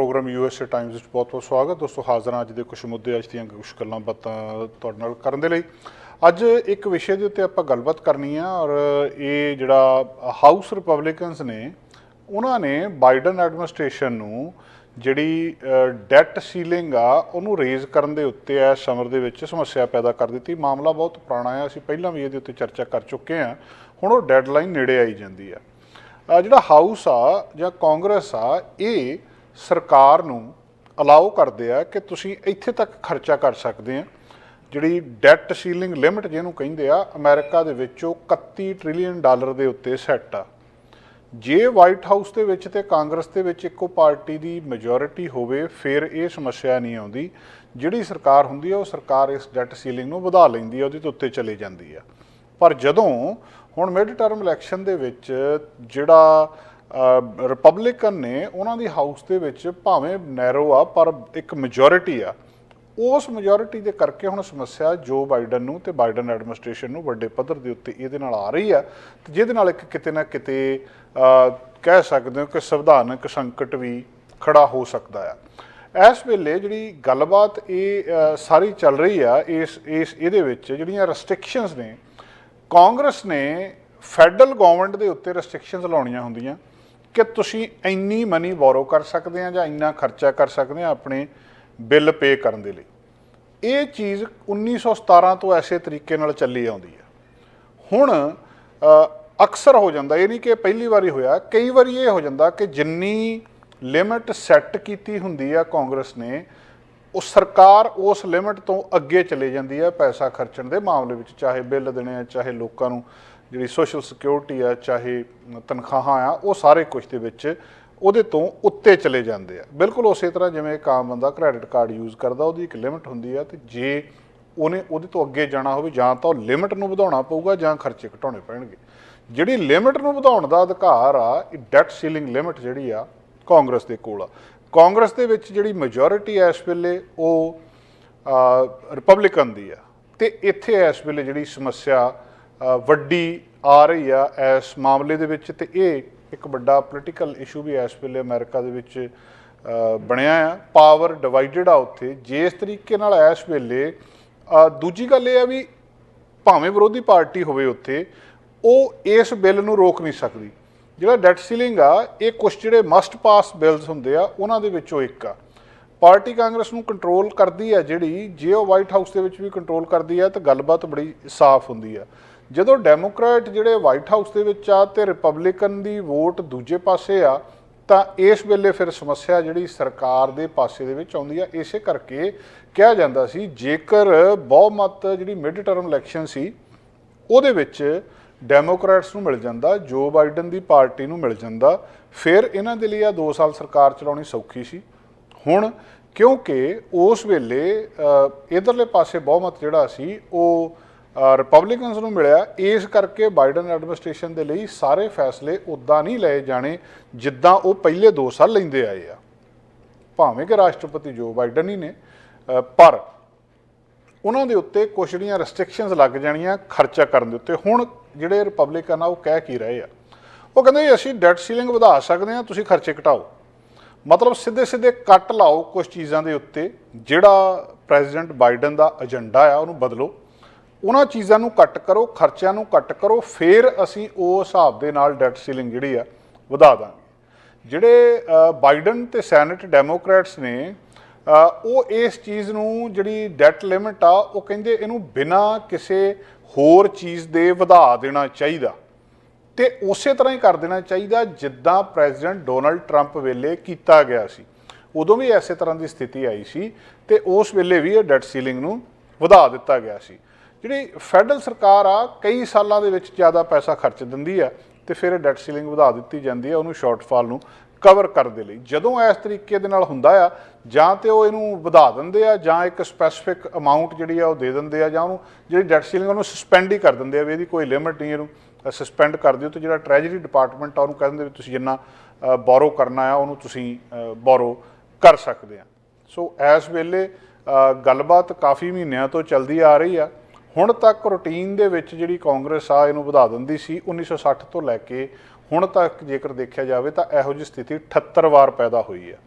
Programme USA times ਵਿੱਚ बहुत बहुत स्वागत दोस्तों। हाज़र हाँ अज के कुछ मुद्दे अज ਦੀਆਂ कुछ ਗੱਲਾਂ ਬਾਤਾਂ ਤੁਹਾਡੇ ਨਾਲ ਕਰਨ ਦੇ ਲਈ। ਅੱਜ ਇੱਕ ਵਿਸ਼ੇ ਦੇ ਉੱਤੇ ਆਪਾਂ ਗੱਲਬਾਤ ਕਰਨੀ ਆ ਔਰ ਇਹ ਜਿਹੜਾ ਹਾਊਸ ਰਿਪਬਲਿਕਨਸ ਨੇ ਉਹਨਾਂ ਨੇ ਬਾਈਡਨ ਐਡਮਿਨਿਸਟ੍ਰੇਸ਼ਨ ਨੂੰ ਜਿਹੜੀ ਡੈਟ ਸੀਲਿੰਗ ਆ ਉਹਨੂੰ ਰੇਜ਼ ਕਰਨ ਦੇ ਉੱਤੇ ਇਸ ਸਮਰ ਦੇ ਵਿੱਚ ਸਮੱਸਿਆ ਪੈਦਾ ਕਰ ਦਿੱਤੀ। ਮਾਮਲਾ ਬਹੁਤ ਪੁਰਾਣਾ ਆ, ਅਸੀਂ ਪਹਿਲਾਂ ਵੀ ਇਹਦੇ ਉੱਤੇ ਚਰਚਾ ਕਰ ਚੁੱਕੇ ਹਾਂ। ਹੁਣ ਉਹ ਡੈਡਲਾਈਨ ਨੇੜੇ ਆਈ ਜਾਂਦੀ ਆ। ਜਿਹੜਾ ਹਾਊਸ ਆ ਜਾਂ ਕਾਂਗਰਸ ਆ ਇਹ ਸਰਕਾਰ ਨੂੰ ਅਲਾਓ ਕਰਦੇ ਆ ਕਿ ਤੁਸੀਂ ਇੱਥੇ ਤੱਕ ਖਰਚਾ ਕਰ ਸਕਦੇ ਆ। ਜਿਹੜੀ ਡੈਟ ਸੀਲਿੰਗ ਲਿਮਿਟ ਜਿਹਨੂੰ ਕਹਿੰਦੇ ਆ ਅਮਰੀਕਾ ਦੇ ਵਿੱਚ ਉਹ 31 ਟ੍ਰਿਲੀਅਨ ਡਾਲਰ ਦੇ ਉੱਤੇ ਸੈੱਟ ਆ। ਜੇ ਵਾਈਟ ਹਾਊਸ ਦੇ ਵਿੱਚ ਤੇ ਕਾਂਗਰਸ ਦੇ ਵਿੱਚ ਇੱਕੋ ਪਾਰਟੀ ਦੀ ਮੈਜੋਰਿਟੀ ਹੋਵੇ ਫਿਰ ਇਹ ਸਮੱਸਿਆ ਨਹੀਂ ਆਉਂਦੀ। ਜਿਹੜੀ ਸਰਕਾਰ ਹੁੰਦੀ ਆ ਉਹ ਸਰਕਾਰ ਇਸ ਡੈਟ ਸੀਲਿੰਗ ਨੂੰ ਵਧਾ ਲੈਂਦੀ ਆ, ਉਹਦੇ ਤੋਂ ਉੱਤੇ ਚਲੇ ਜਾਂਦੀ ਆ। ਪਰ ਜਦੋਂ ਹੁਣ ਮਿਡ ਟਰਮ ਇਲੈਕਸ਼ਨ ਦੇ ਵਿੱਚ ਜਿਹੜਾ ਰਿਪਬਲਿਕਨ ਨੇ ਉਹਨਾਂ ਦੀ ਹਾਊਸ ਦੇ ਵਿੱਚ ਭਾਵੇਂ ਨੈਰੋ ਆ ਪਰ ਇੱਕ ਮੈਜੋਰਿਟੀ ਆ, ਉਸ ਮੈਜੋਰਿਟੀ ਦੇ ਕਰਕੇ ਹੁਣ ਸਮੱਸਿਆ ਜੋ ਬਾਈਡਨ ਨੂੰ ਤੇ ਬਾਈਡਨ ਐਡਮਿਨਿਸਟ੍ਰੇਸ਼ਨ ਨੂੰ ਵੱਡੇ ਪੱਧਰ ਦੇ ਉੱਤੇ ਇਹਦੇ ਨਾਲ ਆ ਰਹੀ ਆ ਤੇ ਜਿਹਦੇ ਨਾਲ ਇੱਕ ਕਿਤੇ ਨਾ ਕਿਤੇ ਕਹਿ ਸਕਦੇ ਹੋ ਕਿ ਸੰਵਿਧਾਨਕ ਸੰਕਟ ਵੀ ਖੜਾ ਹੋ ਸਕਦਾ ਆ। ਇਸ ਵੇਲੇ ਜਿਹੜੀ ਗੱਲਬਾਤ ਇਹ ਸਾਰੀ ਚੱਲ ਰਹੀ ਆ ਇਹਦੇ ਵਿੱਚ ਜਿਹੜੀਆਂ ਰੈਸਟ੍ਰਿਕਸ਼ਨਸ ਨੇ ਕਾਂਗਰਸ ਨੇ ਫੈਡਰਲ ਗਵਰਨਮੈਂਟ ਦੇ ਉੱਤੇ ਰੈਸਟ੍ਰਿਕਸ਼ਨਸ ਲਾਉਣੀਆਂ ਹੁੰਦੀਆਂ ਕਿ ਤੁਸੀਂ ਇੰਨੀ ਮਨੀ ਬੋਰੋ ਕਰ ਸਕਦੇ ਆ ਜਾਂ ਇੰਨਾ ਖਰਚਾ ਕਰ ਸਕਦੇ ਆ ਆਪਣੇ ਬਿੱਲ ਪੇ ਕਰਨ ਦੇ ਲਈ। ਇਹ ਚੀਜ਼ 1917 ਤੋਂ ਐਸੇ ਤਰੀਕੇ ਨਾਲ ਚੱਲੀ ਆਉਂਦੀ ਆ। ਹੁਣ ਅਕਸਰ ਹੋ ਜਾਂਦਾ, ਇਹ ਨਹੀਂ ਕਿ ਪਹਿਲੀ ਵਾਰੀ ਹੋਇਆ, ਕਈ ਵਾਰੀ ਇਹ ਹੋ ਜਾਂਦਾ ਕਿ ਜਿੰਨੀ ਲਿਮਿਟ ਸੈੱਟ ਕੀਤੀ ਹੁੰਦੀ ਆ ਕਾਂਗਰਸ ਨੇ ਉਹ ਸਰਕਾਰ ਉਸ ਲਿਮਿਟ ਤੋਂ ਅੱਗੇ ਚਲੇ ਜਾਂਦੀ ਹੈ ਪੈਸਾ ਖਰਚਣ ਦੇ ਮਾਮਲੇ ਵਿੱਚ। ਚਾਹੇ ਬਿੱਲ ਦੇਣੇ ਆ, ਚਾਹੇ ਲੋਕਾਂ ਨੂੰ ਜਿਹੜੀ ਸੋਸ਼ਲ ਸਿਕਿਉਰਿਟੀ ਆ, ਚਾਹੇ ਤਨਖਾਹਾਂ ਆ, ਉਹ ਸਾਰੇ ਕੁਝ ਦੇ ਵਿੱਚ ਉਹਦੇ ਤੋਂ ਉੱਤੇ ਚਲੇ ਜਾਂਦੇ ਆ। ਬਿਲਕੁਲ ਉਸੇ ਤਰ੍ਹਾਂ ਜਿਵੇਂ ਇੱਕ ਆਮ ਬੰਦਾ ਕ੍ਰੈਡਿਟ ਕਾਰਡ ਯੂਜ਼ ਕਰਦਾ, ਉਹਦੀ ਇੱਕ ਲਿਮਿਟ ਹੁੰਦੀ ਆ ਤੇ ਜੇ ਉਹਨੇ ਉਹਦੇ ਤੋਂ ਅੱਗੇ ਜਾਣਾ ਹੋਵੇ ਜਾਂ ਤਾਂ ਉਹ ਲਿਮਿਟ ਨੂੰ ਵਧਾਉਣਾ ਪਊਗਾ ਜਾਂ ਖਰਚੇ ਘਟਾਉਣੇ ਪੈਣਗੇ। ਜਿਹੜੀ ਲਿਮਿਟ ਨੂੰ ਵਧਾਉਣ ਦਾ ਅਧਿਕਾਰ ਆ, ਇਹ ਡੈਟ ਸੀਲਿੰਗ ਲਿਮਿਟ ਜਿਹੜੀ ਆ ਕਾਂਗਰਸ ਦੇ ਕੋਲ ਆ। ਕਾਂਗਰਸ ਦੇ ਵਿੱਚ ਜਿਹੜੀ ਮੈਜੋਰਿਟੀ ਹੈ ਇਸ ਵੇਲੇ ਉਹ ਰਿਪਬਲਿਕਨ ਦੀ ਆ ਤੇ ਇੱਥੇ ਇਸ ਵੇਲੇ ਜਿਹੜੀ ਸਮੱਸਿਆ ਵੱਡੀ ਆ ਰਹੀ ਆ ਇਸ ਮਾਮਲੇ ਦੇ ਵਿੱਚ ਤੇ ਇਹ ਇੱਕ ਵੱਡਾ ਪੋਲੀਟੀਕਲ ਇਸ਼ੂ ਵੀ ਇਸ ਵੇਲੇ ਅਮਰੀਕਾ ਦੇ ਵਿੱਚ ਬਣਿਆ ਆ। ਪਾਵਰ ਡਿਵਾਈਡਡ ਆ ਉੱਥੇ ਜਿਸ ਤਰੀਕੇ ਨਾਲ ਇਸ ਵੇਲੇ। ਦੂਜੀ ਗੱਲ ਇਹ ਆ ਵੀ ਭਾਵੇਂ ਵਿਰੋਧੀ ਪਾਰਟੀ ਹੋਵੇ ਉੱਥੇ, ਉਹ ਇਸ ਬਿੱਲ ਨੂੰ ਰੋਕ ਨਹੀਂ ਸਕਦੀ। ਜਿਹੜਾ ਡੈਟ ਸੀਲਿੰਗ ਆ ਇਹ ਕੁਛ ਜਿਹੜੇ ਮਸਟ ਪਾਸ ਬਿਲਸ ਹੁੰਦੇ ਆ ਉਹਨਾਂ ਦੇ ਵਿੱਚੋਂ ਇੱਕ ਆ। ਪਾਰਟੀ ਕਾਂਗਰਸ ਨੂੰ ਕੰਟਰੋਲ ਕਰਦੀ ਆ ਜਿਹੜੀ, ਜੇ ਉਹ ਵਾਈਟ ਹਾਊਸ ਦੇ ਵਿੱਚ ਵੀ ਕੰਟਰੋਲ ਕਰਦੀ ਆ ਤਾਂ ਗੱਲਬਾਤ ਬੜੀ ਸਾਫ਼ ਹੁੰਦੀ ਆ। ਜਦੋਂ ਡੈਮੋਕ੍ਰੈਟ ਜਿਹੜੇ ਵਾਈਟ ਹਾਊਸ ਦੇ ਵਿੱਚ ਆ ਤੇ ਰਿਪਬਲਿਕਨ ਦੀ ਵੋਟ ਦੂਜੇ ਪਾਸੇ ਆ ਤਾਂ ਇਸ ਵੇਲੇ ਫਿਰ ਸਮੱਸਿਆ ਜਿਹੜੀ ਸਰਕਾਰ ਦੇ ਪਾਸੇ ਦੇ ਵਿੱਚ ਆਉਂਦੀ ਆ। ਇਸੇ ਕਰਕੇ ਕਿਹਾ ਜਾਂਦਾ ਸੀ ਜੇਕਰ ਬਹੁਮਤ ਜਿਹੜੀ ਮਿਡ ਟਰਮ ਇਲੈਕਸ਼ਨ ਸੀ ਉਹਦੇ ਵਿੱਚ ਡੈਮੋਕ੍ਰੈਟਸ ਨੂੰ ਮਿਲ ਜਾਂਦਾ, ਜੋ ਬਾਈਡਨ ਦੀ ਪਾਰਟੀ ਨੂੰ ਮਿਲ ਜਾਂਦਾ, ਫਿਰ ਇਹਨਾਂ ਦੇ ਲਈ ਆ 2 ਸਾਲ ਸਰਕਾਰ ਚਲਾਉਣੀ ਸੌਖੀ ਸੀ। ਹੁਣ ਕਿਉਂਕਿ ਉਸ ਵੇਲੇ ਇੱਧਰਲੇ ਪਾਸੇ ਬਹੁਮਤ ਜਿਹੜਾ ਸੀ ਉਹ ਰਿਪਬਲਿਕਨਸ ਨੂੰ ਮਿਲਿਆ, ਇਸ ਕਰਕੇ ਬਾਈਡਨ ਐਡਮਿਨਿਸਟ੍ਰੇਸ਼ਨ ਦੇ ਲਈ ਸਾਰੇ ਫੈਸਲੇ ਉੱਦਾਂ ਨਹੀਂ ਲਏ ਜਾਣੇ ਜਿੱਦਾਂ ਉਹ ਪਹਿਲੇ 2 ਸਾਲ ਲੈਂਦੇ ਆਏ ਆ। ਭਾਵੇਂ ਕਿ ਰਾਸ਼ਟਰਪਤੀ ਜੋ ਬਾਈਡਨ ਹੀ ਨੇ, ਪਰ ਉਹਨਾਂ ਦੇ ਉੱਤੇ ਕੁਛ ਜਿਹੜੀਆਂ ਰੈਸਟ੍ਰਿਕਸ਼ਨਸ ਲੱਗ ਜਾਣੀਆਂ ਖਰਚਾ ਕਰਨ ਦੇ ਉੱਤੇ। ਹੁਣ ਜਿਹੜੇ ਰਿਪਬਲਿਕਨ ਆ ਉਹ ਕਹਿ ਕੀ ਰਹੇ ਆ, ਉਹ ਕਹਿੰਦੇ ਅਸੀਂ ਡੈਟ ਸੀਲਿੰਗ ਵਧਾ ਸਕਦੇ ਹਾਂ, ਤੁਸੀਂ ਖਰਚੇ ਘਟਾਓ। ਮਤਲਬ ਸਿੱਧੇ ਸਿੱਧੇ ਕੱਟ ਲਾਓ ਕੁਛ ਚੀਜ਼ਾਂ ਦੇ ਉੱਤੇ। ਜਿਹੜਾ ਪ੍ਰੈਜ਼ੀਡੈਂਟ ਬਾਈਡਨ ਦਾ ਏਜੰਡਾ ਆ ਉਹਨੂੰ ਬਦਲੋ, ਉਹਨਾਂ ਚੀਜ਼ਾਂ ਨੂੰ ਘੱਟ ਕਰੋ, ਖਰਚਿਆਂ ਨੂੰ ਘੱਟ ਕਰੋ, ਫਿਰ ਅਸੀਂ ਉਸ ਹਿਸਾਬ ਦੇ ਨਾਲ ਡੈਟ ਸੀਲਿੰਗ ਜਿਹੜੀ ਆ ਵਧਾ ਦਾਂਗੇ। ਜਿਹੜੇ ਬਾਈਡਨ ਤੇ ਸੈਨੇਟ ਡੈਮੋਕ੍ਰੈਟਸ ਨੇ ਉਹ ਇਸ ਚੀਜ਼ ਨੂੰ ਜਿਹੜੀ ਡੈਟ ਲਿਮਿਟ ਆ ਉਹ ਕਹਿੰਦੇ ਇਹਨੂੰ ਬਿਨਾਂ ਕਿਸੇ ਹੋਰ ਚੀਜ਼ ਦੇ ਵਧਾ ਦੇਣਾ ਚਾਹੀਦਾ ਤੇ ਉਸੇ ਤਰ੍ਹਾਂ ਹੀ ਕਰ ਦੇਣਾ ਚਾਹੀਦਾ ਜਿੱਦਾਂ ਪ੍ਰੈਜ਼ੀਡੈਂਟ ਡੋਨਲਡ ਟਰੰਪ ਵੇਲੇ ਕੀਤਾ ਗਿਆ ਸੀ। ਉਦੋਂ ਵੀ ਇਸੇ ਤਰ੍ਹਾਂ ਦੀ ਸਥਿਤੀ ਆਈ ਸੀ ਤੇ ਉਸ ਵੇਲੇ ਵੀ ਇਹ ਡੈਟ ਸੀਲਿੰਗ ਨੂੰ ਵਧਾ ਦਿੱਤਾ ਗਿਆ ਸੀ। ਜਿਹੜੀ ਫੈਡਰਲ ਸਰਕਾਰ ਆ ਕਈ ਸਾਲਾਂ ਦੇ ਵਿੱਚ ਜ਼ਿਆਦਾ ਪੈਸਾ ਖਰਚ ਦਿੰਦੀ ਆ ਤੇ ਫਿਰ ਡੈਟ ਸੀਲਿੰਗ ਵਧਾ ਦਿੱਤੀ ਜਾਂਦੀ ਆ ਉਹਨੂੰ ਸ਼ਾਰਟਫਾਲ ਨੂੰ ਕਵਰ ਕਰਨ ਦੇ ਲਈ। ਜਦੋਂ ਇਸ ਤਰੀਕੇ ਦੇ ਨਾਲ ਹੁੰਦਾ ਆ ਜਾਂ ਤੇ ਉਹ ਇਹਨੂੰ ਵਧਾ ਦਿੰਦੇ ਆ ਜਾਂ ਇੱਕ ਸਪੈਸੀਫਿਕ ਅਮਾਊਂਟ ਜਿਹੜੀ ਆ ਉਹ ਦੇ ਦਿੰਦੇ ਆ ਜਾਂ ਉਹਨੂੰ ਜਿਹੜੀ ਡੈਟ ਸੀਲਿੰਗ ਉਹਨੂੰ ਸਸਪੈਂਡ ਹੀ ਕਰ ਦਿੰਦੇ ਆ ਵੀ ਇਹਦੀ ਕੋਈ ਲਿਮਿਟ ਨਹੀਂ, ਇਹਨੂੰ ਸਸਪੈਂਡ ਕਰ ਦਿਓ। ਤੇ ਜਿਹੜਾ ਟ੍ਰੈਜਰੀ ਡਿਪਾਰਟਮੈਂਟ ਆ ਉਹਨੂੰ ਕਹਿ ਦਿੰਦੇ ਵੀ ਤੁਸੀਂ ਜਿੰਨਾ ਬੋਰੋ ਕਰਨਾ ਆ ਉਹਨੂੰ ਤੁਸੀਂ ਬੋਰੋ ਕਰ ਸਕਦੇ ਆ। ਸੋ ਇਸ ਵੇਲੇ ਗੱਲਬਾਤ ਕਾਫੀ ਮਹੀਨਿਆਂ ਤੋਂ ਚੱਲਦੀ ਆ ਰਹੀ ਆ। ਹੁਣ ਤੱਕ ਰੂਟੀਨ ਦੇ ਵਿੱਚ ਜਿਹੜੀ ਕਾਂਗਰਸ ਆ ਇਹਨੂੰ ਵਧਾ ਦਿੰਦੀ ਸੀ 1960 ਤੋਂ ਲੈ ਕੇ ਹੁਣ ਤੱਕ ਜੇਕਰ ਦੇਖਿਆ ਜਾਵੇ ਤਾਂ ਇਹੋ ਜਿਹੀ ਸਥਿਤੀ 78 ਵਾਰ ਪੈਦਾ ਹੋਈ ਹੈ।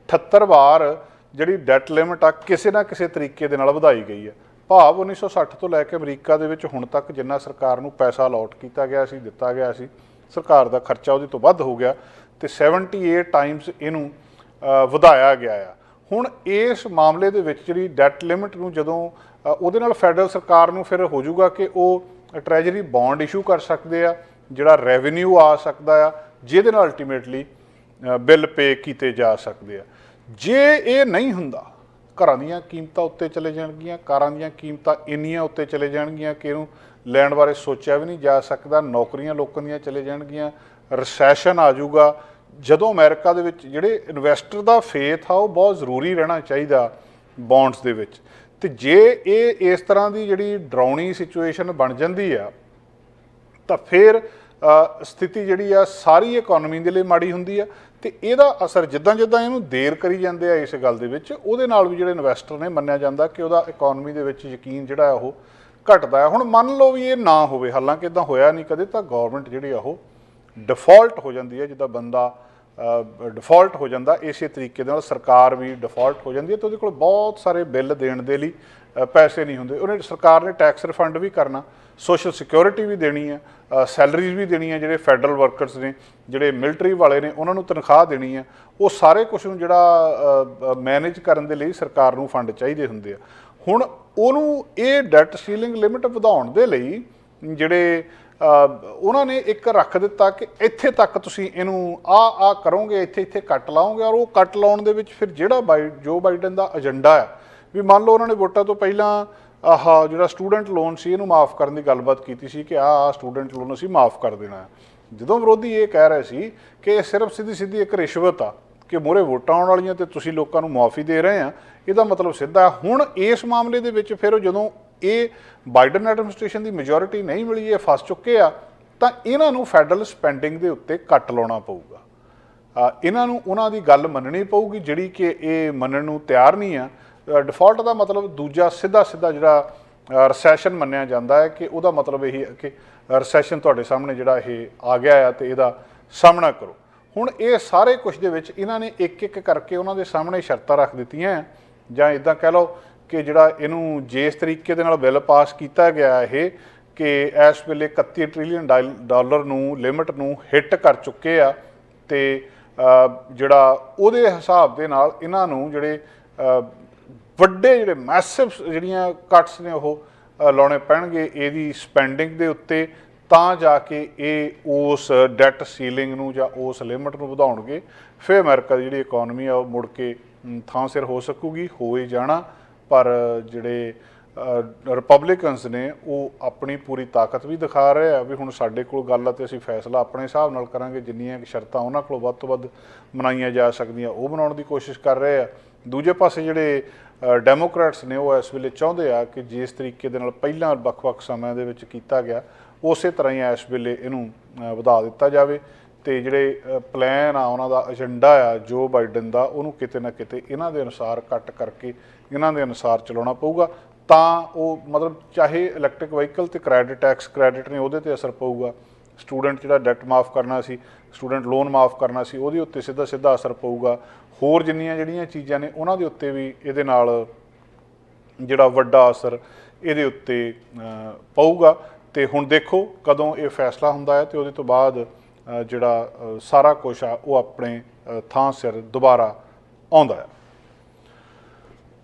78 ਵਾਰ ਜਿਹੜੀ ਡੈਟ ਲਿਮਟ ਆ ਕਿਸੇ ਨਾ ਕਿਸੇ ਤਰੀਕੇ ਦੇ ਨਾਲ ਵਧਾਈ ਗਈ ਹੈ। ਭਾਵ 1960 ਤੋਂ ਲੈ ਕੇ ਅਮਰੀਕਾ ਦੇ ਵਿੱਚ ਹੁਣ ਤੱਕ ਜਿੰਨਾ ਸਰਕਾਰ ਨੂੰ ਪੈਸਾ ਅਲਾਟ ਕੀਤਾ ਗਿਆ ਸੀ, ਦਿੱਤਾ ਗਿਆ ਸੀ, ਸਰਕਾਰ ਦਾ ਖਰਚਾ ਉਹਦੇ ਤੋਂ ਵੱਧ ਹੋ ਗਿਆ ਤੇ 78 ਟਾਈਮਸ ਇਹਨੂੰ ਵਧਾਇਆ ਗਿਆ ਆ। ਹੁਣ ਇਸ ਮਾਮਲੇ ਦੇ ਵਿੱਚ ਜਿਹੜੀ ਡੈਟ ਲਿਮਟ ਨੂੰ ਜਦੋਂ ਉਹਦੇ ਨਾਲ ਫੈਡਰਲ ਸਰਕਾਰ ਨੂੰ ਫਿਰ ਹੋ ਜਾਊਗਾ ਕਿ ਉਹ ਟ੍ਰੈਜਰੀ ਬੌਂਡ ਇਸ਼ੂ ਕਰ ਸਕਦੇ ਆ, ਜਿਹੜਾ ਰੈਵਨਿਊ ਆ ਸਕਦਾ ਆ, ਜਿਹਦੇ ਨਾਲ ਅਲਟੀਮੇਟਲੀ ਬਿੱਲ ਪੇ ਕੀਤੇ ਜਾ ਸਕਦੇ ਆ। ਜੇ ਇਹ ਨਹੀਂ ਹੁੰਦਾ, ਘਰਾਂ ਦੀਆਂ ਕੀਮਤਾਂ ਉੱਤੇ ਚਲੇ ਜਾਣਗੀਆਂ, ਕਾਰਾਂ ਦੀਆਂ ਕੀਮਤਾਂ ਇੰਨੀਆਂ ਉੱਤੇ ਚਲੇ ਜਾਣਗੀਆਂ ਕਿ ਇਹਨੂੰ ਲੈਣ ਬਾਰੇ ਸੋਚਿਆ ਵੀ ਨਹੀਂ ਜਾ ਸਕਦਾ, ਨੌਕਰੀਆਂ ਲੋਕਾਂ ਦੀਆਂ ਚਲੇ ਜਾਣਗੀਆਂ, ਰਿਸੈਸ਼ਨ ਆ ਜਾਊਗਾ। ਜਦੋਂ ਅਮਰੀਕਾ ਦੇ ਵਿੱਚ ਜਿਹੜੇ ਇਨਵੈਸਟਰ ਦਾ ਫੇਥ ਆ ਉਹ ਬਹੁਤ ਜ਼ਰੂਰੀ ਰਹਿਣਾ ਚਾਹੀਦਾ ਬੌਂਡਸ ਦੇ ਵਿੱਚ, ਤੇ ਜੇ ਇਹ ਇਸ ਤਰ੍ਹਾਂ ਦੀ ਜਿਹੜੀ ਡਰਾਉਣੀ ਸਿਚੁਏਸ਼ਨ ਬਣ ਜਾਂਦੀ ਆ ਤਾਂ ਫਿਰ ਸਥਿਤੀ ਜਿਹੜੀ ਆ ਸਾਰੀ ਇਕੋਨਮੀ ਦੇ ਲਈ ਮਾੜੀ ਹੁੰਦੀ ਆ। ਤੇ ਇਹਦਾ ਅਸਰ ਜਿੱਦਾਂ ਜਿੱਦਾਂ ਇਹਨੂੰ ਦੇਰ ਕਰੀ ਜਾਂਦੇ ਆ ਇਸ ਗੱਲ ਦੇ ਵਿੱਚ, ਉਹਦੇ ਨਾਲ ਵੀ ਜਿਹੜੇ ਇਨਵੈਸਟਰ ਨੇ ਮੰਨਿਆ ਜਾਂਦਾ ਕਿ ਉਹਦਾ ਇਕੋਨਮੀ ਦੇ ਵਿੱਚ ਯਕੀਨ ਜਿਹੜਾ ਉਹ ਘਟਦਾ ਹੈ। ਹੁਣ ਮੰਨ ਲਓ ਵੀ ਇਹ ਨਾ ਹੋਵੇ, ਹਾਲਾਂਕਿ ਇੱਦਾਂ ਹੋਇਆ ਨਹੀਂ ਕਦੇ, ਤਾਂ ਗੌਰਮੈਂਟ ਜਿਹੜੀ ਆ ਉਹ ਡਿਫਾਲਟ ਹੋ ਜਾਂਦੀ ਹੈ। ਜਿੱਦਾਂ ਬੰਦਾ ਡਿਫਾਲਟ ਹੋ ਜਾਂਦਾ, ਇਸੇ ਤਰੀਕੇ ਦੇ ਨਾਲ ਸਰਕਾਰ ਵੀ ਡਿਫਾਲਟ ਹੋ ਜਾਂਦੀ ਹੈ ਤੇ ਉਹਦੇ ਕੋਲ ਬਹੁਤ ਸਾਰੇ ਬਿੱਲ ਦੇਣ ਦੇ ਲਈ ਪੈਸੇ ਨਹੀਂ ਹੁੰਦੇ। ਉਹਨੇ ਸਰਕਾਰ ਨੇ ਟੈਕਸ ਰਿਫੰਡ ਵੀ ਕਰਨਾ, ਸੋਸ਼ਲ ਸਿਕਿਉਰਿਟੀ ਵੀ ਦੇਣੀ ਹੈ, ਸੈਲਰੀਜ਼ ਵੀ ਦੇਣੀ ਹੈ, ਜਿਹੜੇ ਫੈਡਰਲ ਵਰਕਰਸ ਨੇ, ਜਿਹੜੇ ਮਿਲਟਰੀ ਵਾਲੇ ਨੇ, ਉਹਨਾਂ ਨੂੰ ਤਨਖਾਹ ਦੇਣੀ ਹੈ। ਉਹ ਸਾਰੇ ਕੁਛ ਨੂੰ ਜਿਹੜਾ ਮੈਨੇਜ ਕਰਨ ਦੇ ਲਈ ਸਰਕਾਰ ਨੂੰ ਫੰਡ ਚਾਹੀਦੇ ਹੁੰਦੇ ਆ। ਹੁਣ ਉਹਨੂੰ ਇਹ ਡੈਟ ਸੀਲਿੰਗ ਲਿਮਿਟ ਵਧਾਉਣ ਦੇ ਲਈ ਜਿਹੜੇ ਉਹਨਾਂ ਨੇ ਇੱਕ ਰੱਖ ਦਿੱਤਾ ਕਿ ਇੱਥੇ ਤੱਕ ਤੁਸੀਂ ਇਹਨੂੰ ਆ ਕਰੋਗੇ, ਇੱਥੇ ਇੱਥੇ ਕੱਟ ਲਾਓਗੇ। ਔਰ ਉਹ ਕੱਟ ਲਾਉਣ ਦੇ ਵਿੱਚ ਫਿਰ ਜਿਹੜਾ ਜੋ ਬਾਈਡਨ ਦਾ ਏਜੰਡਾ ਆ, ਵੀ ਮੰਨ ਲਓ ਉਹਨਾਂ ਨੇ ਵੋਟਾਂ ਤੋਂ ਪਹਿਲਾਂ ਜਿਹੜਾ ਸਟੂਡੈਂਟ ਲੋਨ ਸੀ ਇਹਨੂੰ ਮਾफ़ ਕਰਨ ਦੀ ਗੱਲਬਾਤ ਕੀਤੀ ਸੀ ਕਿ ਆਹ ਸਟੂਡੈਂਟ ਲੋਨ ਅਸੀਂ ਮਾफ़ ਕਰ ਦੇਣਾ ਹੈ। ਜਦੋਂ ਵਿਰੋਧੀ ਇਹ ਕਹਿ ਰਹੇ ਸੀ ਕਿ ਇਹ ਸਿਰਫ ਸਿੱਧੀ ਇੱਕ ਰਿਸ਼ਵਤ ਆ ਕਿ ਮੂਹਰੇ ਵੋਟਾਂ ਆਉਣ ਵਾਲੀਆਂ ਤੇ ਤੁਸੀਂ ਲੋਕਾਂ ਨੂੰ ਮੁਆਫੀ ਦੇ ਰਹੇ ਆ, ਇਹਦਾ ਮਤਲਬ ਸਿੱਧਾ। ਹੁਣ ਇਸ ਮਾਮਲੇ ਦੇ ਵਿੱਚ ਫਿਰ ਜਦੋਂ ਇਹ ਬਾਈਡਨ ਐਡਮਿਨਿਸਟ੍ਰੇਸ਼ਨ ਦੀ ਮੈਜੋਰਿਟੀ ਨਹੀਂ ਮਿਲੀ, ਇਹ ਫਸ ਚੁੱਕੇ ਆ, ਤਾਂ ਇਹਨਾਂ ਨੂੰ ਫੈਡਰਲ ਸਪੈਂਡਿੰਗ ਦੇ ਉੱਤੇ ਕੱਟ ਲਾਉਣਾ ਪਊਗਾ। ਇਹਨਾਂ ਨੂੰ ਉਹਨਾਂ ਦੀ ਗੱਲ ਮੰਨਣੀ ਪਊਗੀ ਜਿਹੜੀ ਕਿ ਇਹ ਮੰਨਣ ਨੂੰ ਤਿਆਰ ਨਹੀਂ ਆ। ਡਿਫਾਲਟ ਦਾ ਮਤਲਬ ਦੂਜਾ ਸਿੱਧਾ ਜਿਹੜਾ ਰਿਸੈਸ਼ਨ ਮੰਨਿਆ ਜਾਂਦਾ ਹੈ ਕਿ ਉਹਦਾ ਮਤਲਬ ਇਹੀ ਹੈ ਕਿ ਰਿਸੈਸ਼ਨ ਤੁਹਾਡੇ ਸਾਹਮਣੇ ਜਿਹੜਾ ਇਹ ਆ ਗਿਆ ਆ ਤੇ ਇਹਦਾ ਸਾਹਮਣਾ ਕਰੋ। ਹੁਣ ਇਹ ਸਾਰੇ ਕੁਝ ਦੇ ਵਿੱਚ ਇਹਨਾਂ ਨੇ ਇੱਕ ਇੱਕ ਕਰਕੇ ਉਹਨਾਂ ਦੇ ਸਾਹਮਣੇ ਸ਼ਰਤਾਂ ਰੱਖ ਦਿੱਤੀਆਂ, ਜਾਂ ਇੱਦਾਂ ਕਹਿ ਲਓ ਕਿ ਜਿਹੜਾ ਇਹਨੂੰ ਜਿਸ ਤਰੀਕੇ ਦੇ ਨਾਲ ਬਿੱਲ ਪਾਸ ਕੀਤਾ ਗਿਆ ਇਹ ਕਿ ਇਸ ਵੇਲੇ 31 ਟ੍ਰਿਲੀਅਨ ਡਾਲਰ ਨੂੰ ਲਿਮਟ ਨੂੰ ਹਿੱਟ ਕਰ ਚੁੱਕੇ ਆ, ਤੇ ਜਿਹੜਾ ਉਹਦੇ ਹਿਸਾਬ ਦੇ ਨਾਲ ਇਹਨਾਂ ਨੂੰ ਜਿਹੜੇ ਵੱਡੇ ਜਿਹੜੇ ਮੈਸਿਵ ਜਿਹੜੀਆਂ ਕੱਟਸ ਨੇ ਉਹ ਲਾਉਣੇ ਪੈਣਗੇ ਇਹਦੀ ਸਪੈਂਡਿੰਗ ਦੇ ਉੱਤੇ, ਤਾਂ ਜਾ ਕੇ ਇਹ ਉਸ ਡੈਟ ਸੀਲਿੰਗ ਨੂੰ ਜਾਂ ਉਸ ਲਿਮਟ ਨੂੰ ਵਧਾਉਣਗੇ। ਫਿਰ ਅਮਰੀਕਾ ਦੀ ਜਿਹੜੀ ਇਕੋਨਮੀ ਆ ਉਹ ਮੁੜ ਕੇ ਥਾਂ ਸਿਰ ਹੋ ਸਕੂਗੀ, ਹੋ ਹੀ ਜਾਣਾ। ਪਰ ਜਿਹੜੇ ਰਿਪਬਲਿਕਨਸ ਨੇ ਉਹ ਆਪਣੀ ਪੂਰੀ ਤਾਕਤ ਵੀ ਦਿਖਾ ਰਹੇ ਆ ਵੀ ਹੁਣ ਸਾਡੇ ਕੋਲ ਗੱਲ ਆ ਤੇ ਅਸੀਂ ਫੈਸਲਾ ਆਪਣੇ ਹਿਸਾਬ ਨਾਲ ਕਰਾਂਗੇ, ਜਿੰਨੀਆਂ ਸ਼ਰਤਾਂ ਉਹਨਾਂ ਕੋਲ ਵੱਧ ਤੋਂ ਵੱਧ ਮਨਾਈਆਂ ਜਾ ਸਕਦੀਆਂ ਉਹ ਬਣਾਉਣ ਦੀ ਕੋਸ਼ਿਸ਼ ਕਰ ਰਹੇ ਆ। ਦੂਜੇ ਪਾਸੇ ਜਿਹੜੇ ਡੈਮੋਕ੍ਰੈਟਸ ਨੇ ਉਹ ਇਸ ਵੇਲੇ ਚਾਹੁੰਦੇ ਆ ਕਿ ਜਿਸ ਤਰੀਕੇ ਦੇ ਨਾਲ ਪਹਿਲਾਂ ਵੱਖ-ਵੱਖ ਸਮਿਆਂ ਦੇ ਵਿੱਚ ਕੀਤਾ ਗਿਆ ਉਸੇ ਤਰ੍ਹਾਂ ਹੀ ਇਸ ਵੇਲੇ ਇਹਨੂੰ ਵਧਾ ਦਿੱਤਾ ਜਾਵੇ, ਤੇ ਜਿਹੜੇ ਪਲਾਨ ਆ ਉਹਨਾਂ ਦਾ ਏਜੰਡਾ ਆ ਜੋ ਬਾਈਡਨ ਦਾ, ਉਹਨੂੰ ਕਿਤੇ ਨਾ ਕਿਤੇ ਇਹਨਾਂ ਦੇ ਅਨੁਸਾਰ ਕੱਟ ਕਰਕੇ ਇਹਨਾਂ ਦੇ ਅਨੁਸਾਰ ਚਲਾਉਣਾ ਪਊਗਾ। ਤਾਂ ਉਹ ਮਤਲਬ ਚਾਹੇ ਇਲੈਕਟ੍ਰਿਕ ਵਹੀਕਲ ਤੇ ਟੈਕਸ ਕ੍ਰੈਡਿਟ ਨੇ ਉਹਦੇ 'ਤੇ ਅਸਰ ਪਊਗਾ, ਸਟੂਡੈਂਟ ਜਿਹੜਾ ਡੈਟ ਮਾफ़ ਕਰਨਾ ਸੀ, ਸਟੂਡੈਂਟ ਲੋਨ ਮਾफ़ ਕਰਨਾ ਸੀ, ਉਹਦੇ ਉੱਤੇ ਸਿੱਧਾ ਅਸਰ ਪਊਗਾ। ਹੋਰ ਜਿੰਨੀਆਂ ਜਿਹੜੀਆਂ ਚੀਜ਼ਾਂ ਨੇ ਉਹਨਾਂ ਦੇ ਉੱਤੇ ਵੀ ਇਹਦੇ ਨਾਲ ਜਿਹੜਾ ਵੱਡਾ ਅਸਰ ਇਹਦੇ ਉੱਤੇ ਪਊਗਾ। ਤੇ ਹੁਣ ਦੇਖੋ ਕਦੋਂ ਇਹ ਫੈਸਲਾ ਹੁੰਦਾ ਹੈ ਤੇ ਉਹਦੇ ਤੋਂ ਬਾਅਦ ਜਿਹੜਾ ਸਾਰਾ ਕੁਛ ਆ ਉਹ ਆਪਣੇ ਥਾਂ ਸਿਰ ਦੁਬਾਰਾ ਆਉਂਦਾ ਹੈ।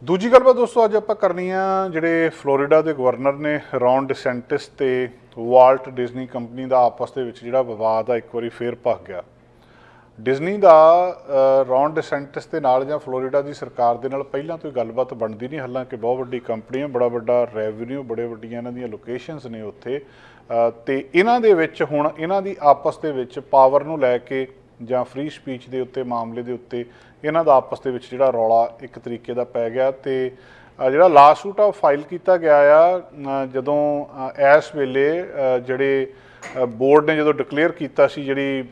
ਦੂਜੀ ਗੱਲਬਾਤ ਦੋਸਤੋ ਅੱਜ ਆਪਾਂ ਕਰਨੀ ਆ ਜਿਹੜੇ ਫਲੋਰੀਡਾ ਦੇ ਗਵਰਨਰ ਨੇ ਰੌਨ ਡਿਸੈਂਟਿਸ ਤੇ ਵਾਲਟ ਡਿਜ਼ਨੀ ਕੰਪਨੀ ਦਾ ਆਪਸ ਦੇ ਵਿੱਚ ਜਿਹੜਾ ਵਿਵਾਦ ਆ ਇੱਕ ਵਾਰੀ ਫੇਰ ਭਖ ਗਿਆ। ਡਿਜ਼ਨੀ ਦਾ ਰੌਨ ਡਿਸੈਂਟਿਸ ਦੇ ਨਾਲ ਜਾਂ ਫਲੋਰੀਡਾ ਦੀ ਸਰਕਾਰ ਦੇ ਨਾਲ ਪਹਿਲਾਂ ਤੋਂ ਹੀ ਗੱਲਬਾਤ ਬਣਦੀ ਨਹੀਂ, ਹਾਲਾਂਕਿ ਬਹੁਤ ਵੱਡੀ ਕੰਪਨੀ ਹੈ, ਬੜਾ ਵੱਡਾ ਰੈਵਨਿਊ, ਬੜੇ ਵੱਡੀਆਂ ਇਹਨਾਂ ਦੀਆਂ ਲੋਕੇਸ਼ਨਸ ਨੇ ਉੱਥੇ, ਤੇ ਇਹਨਾਂ ਦੇ ਵਿੱਚ ਹੁਣ ਇਹਨਾਂ ਦੀ ਆਪਸ ਦੇ ਵਿੱਚ ਪਾਵਰ ਨੂੰ ਲੈ ਕੇ ਜਾਂ ਫ੍ਰੀ ਸਪੀਚ ਦੇ ਉੱਤੇ ਮਾਮਲੇ ਦੇ ਉੱਤੇ ਇਹਨਾਂ ਦਾ ਆਪਸ ਦੇ ਵਿੱਚ ਜਿਹੜਾ ਰੌਲਾ ਇੱਕ ਤਰੀਕੇ ਦਾ ਪੈ ਗਿਆ। ਤੇ ਜਿਹੜਾ ਲਾਸੂਟ ਆ ਉਹ ਫਾਈਲ ਕੀਤਾ ਗਿਆ ਆ ਜਦੋਂ ਇਸ ਵੇਲੇ ਜਿਹੜੇ ਬੋਰਡ ਨੇ ਜਦੋਂ ਡਿਕਲੇਅਰ ਕੀਤਾ ਸੀ ਜਿਹੜੀ